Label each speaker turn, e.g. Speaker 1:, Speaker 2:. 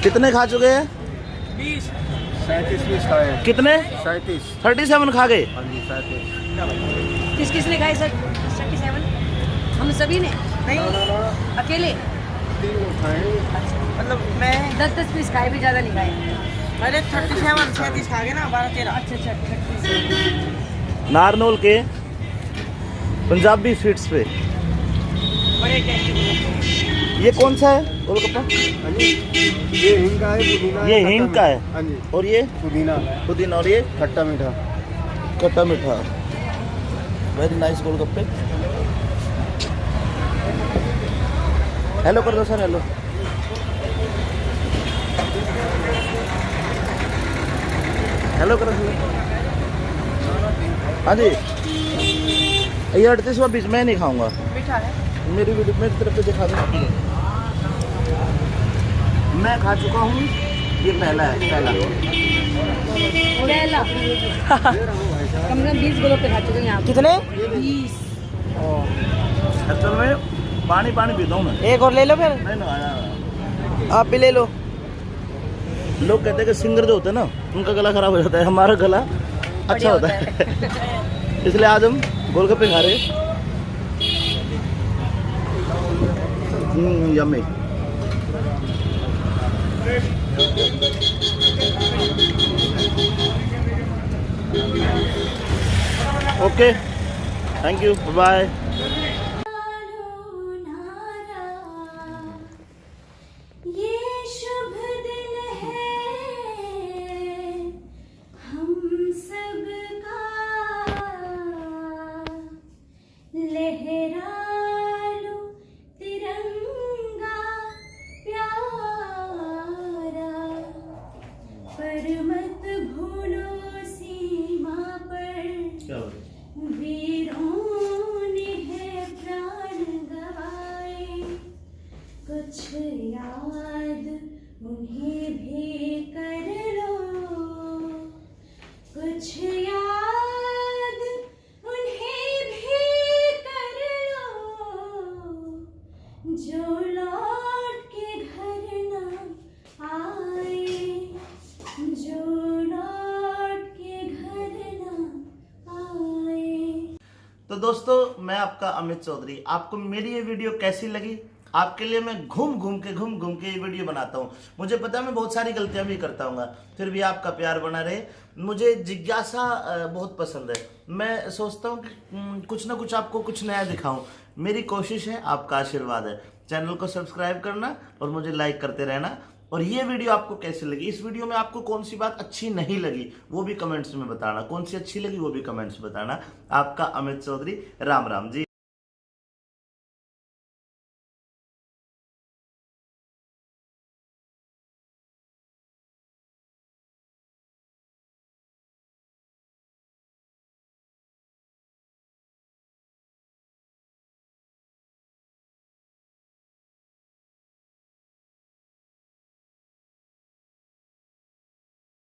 Speaker 1: कितने खा चुके हैं?
Speaker 2: 20
Speaker 3: 37 पीस खाए।
Speaker 1: कितने?
Speaker 3: 37।
Speaker 1: 37 खा गए।
Speaker 3: हाँ जी 37।
Speaker 4: किस किसने खाए सर? 37 हम सभी ने? नहीं अकेले?
Speaker 3: 3 लोग खाए।
Speaker 2: मतलब मैं
Speaker 4: 10-10 पीस खाए, भी ज्यादा नहीं खाए।
Speaker 2: मैंने 37 खा गए ना 12-13।
Speaker 4: अच्छा 37।
Speaker 1: नारनौल के पंजाबी स्वीट्स पे
Speaker 2: बड़े टेस्टी।
Speaker 1: ये कौन सा है गोलगप्पा?
Speaker 3: हाँ जी ये हिंग का है, पुदीना है,
Speaker 1: ये
Speaker 3: खट्टा
Speaker 1: हिंग का है।
Speaker 3: मीठा। हाँ जी
Speaker 1: और ये
Speaker 3: पुदीना
Speaker 1: पुदीना और ये
Speaker 3: खट्टा मीठा।
Speaker 1: खट्टा मीठा। वेरी नाइस गोलगप्पे। हेलो कर दो सर, हेलो। हेलो करो सर। हाँ जी ये 38वां पीस मैं नहीं खाऊंगा।
Speaker 2: मीठा है।
Speaker 1: मेरी वीडियो मेरी तरफ से दिखा दो। मैं खा चुका हूँ, ये पहला है, पहला।
Speaker 4: पहला कम से कम 20 गोलगप्पे खा चुके हैं यहाँ पे।
Speaker 2: कितने?
Speaker 4: 20।
Speaker 1: असल में पानी पानी पीता हूँ मैं।
Speaker 2: एक और ले लो फिर।
Speaker 1: नहीं ना,
Speaker 2: आप भी ले लो।
Speaker 1: लोग कहते हैं कि सिंगर जो होते हैं ना उनका गला खराब हो जाता है, हमारा गला अच्छा होता है। इसलिए आज हम गोलगप्पे खा रहे हैं। Yummy. Okay, thank you, bye.
Speaker 5: ये शुभ दिन है हम सब का, लहरा लो तिरंगा प्यारा, पर मत भूलो सीमा पर वीरों ने है प्राण गवाए, कुछ याद उन्हें भी कर लो, कुछ याद उन्हें भी कर लो, जो लौट के घर ना आए, जो लौट के घर ना आए।
Speaker 1: तो दोस्तों मैं आपका अमित चौधरी, आपको मेरी ये वीडियो कैसी लगी? आपके लिए मैं घूम घूम के ये वीडियो बनाता हूँ। मुझे पता है मैं बहुत सारी गलतियां भी करता हूँ, फिर भी आपका प्यार बना रहे। मुझे जिज्ञासा बहुत पसंद है। मैं सोचता हूँ कि कुछ ना कुछ आपको कुछ नया दिखाऊं। मेरी कोशिश है, आपका आशीर्वाद है। चैनल को सब्सक्राइब करना और मुझे लाइक करते रहना। और ये वीडियो आपको कैसी लगी? इस वीडियो में आपको कौन सी बात अच्छी नहीं लगी वो भी कमेंट्स में बताना, कौन सी अच्छी लगी वो भी कमेंट्स में बताना। आपका अमित चौधरी, राम राम जी।